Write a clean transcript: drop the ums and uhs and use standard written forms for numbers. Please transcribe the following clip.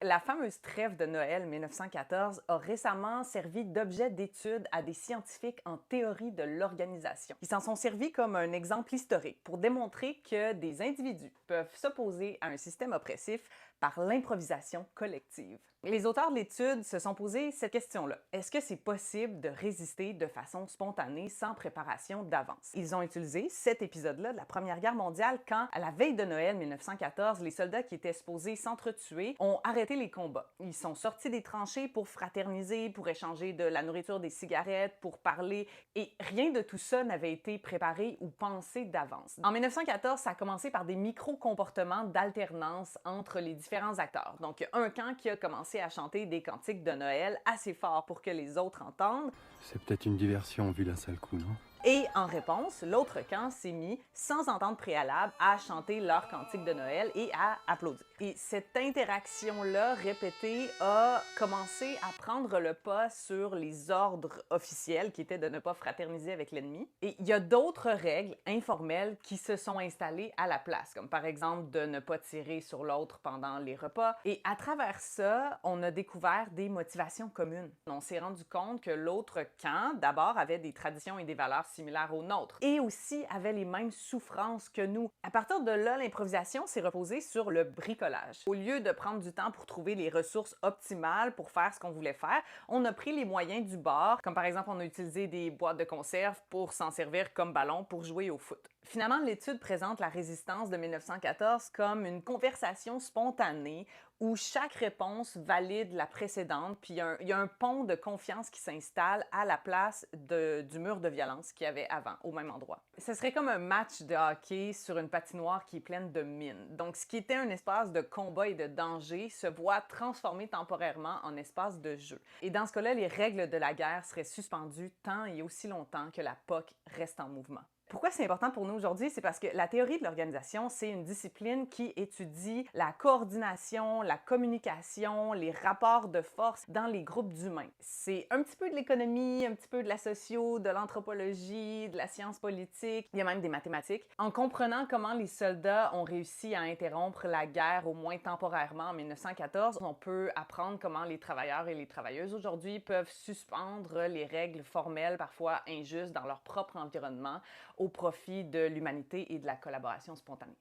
La fameuse trêve de Noël 1914 a récemment servi d'objet d'étude à des scientifiques en théorie de l'organisation. Ils s'en sont servis comme un exemple historique pour démontrer que des individus peuvent s'opposer à un système oppressif par l'improvisation collective. Les auteurs de l'étude se sont posé cette question-là. Est-ce que c'est possible de résister de façon spontanée sans préparation d'avance? Ils ont utilisé cet épisode-là de la Première Guerre mondiale quand, à la veille de Noël 1914, les soldats qui étaient supposés s'entretuer ont arrêté les combats. Ils sont sortis des tranchées pour fraterniser, pour échanger de la nourriture, des cigarettes, pour parler, et rien de tout ça n'avait été préparé ou pensé d'avance. En 1914, ça a commencé par des micro-comportements d'alternance entre les différents acteurs. Donc, il y a un camp qui a commencé à chanter des cantiques de Noël assez fort pour que les autres entendent. C'est peut-être une diversion vu la sale coup, non? Et en réponse, l'autre camp s'est mis, sans entente préalable, à chanter leur cantique de Noël et à applaudir. Et cette interaction-là, répétée, a commencé à prendre le pas sur les ordres officiels, qui étaient de ne pas fraterniser avec l'ennemi. Et il y a d'autres règles informelles qui se sont installées à la place, comme par exemple de ne pas tirer sur l'autre pendant les repas. Et à travers ça, on a découvert des motivations communes. On s'est rendu compte que l'autre camp, d'abord, avait des traditions et des valeurs similaires aux nôtres, et aussi avait les mêmes souffrances que nous. À partir de là, l'improvisation s'est reposée sur le bricolage. Au lieu de prendre du temps pour trouver les ressources optimales pour faire ce qu'on voulait faire, on a pris les moyens du bord, comme par exemple on a utilisé des boîtes de conserve pour s'en servir comme ballon pour jouer au foot. Finalement, l'étude présente la résistance de 1914 comme une conversation spontanée où chaque réponse valide la précédente, puis il y a un pont de confiance qui s'installe à la place du mur de violence qu'il y avait avant, au même endroit. Ce serait comme un match de hockey sur une patinoire qui est pleine de mines. Donc, ce qui était un espace de combat et de danger se voit transformé temporairement en espace de jeu. Et dans ce cas-là, les règles de la guerre seraient suspendues tant et aussi longtemps que la POC reste en mouvement. Pourquoi c'est important pour nous aujourd'hui? C'est parce que la théorie de l'organisation, c'est une discipline qui étudie la coordination, la communication, les rapports de force dans les groupes d'humains. C'est un petit peu de l'économie, un petit peu de la socio, de l'anthropologie, de la science politique, il y a même des mathématiques. En comprenant comment les soldats ont réussi à interrompre la guerre, au moins temporairement en 1914, on peut apprendre comment les travailleurs et les travailleuses aujourd'hui peuvent suspendre les règles formelles, parfois injustes, dans leur propre environnement, au profit de l'humanité et de la collaboration spontanée.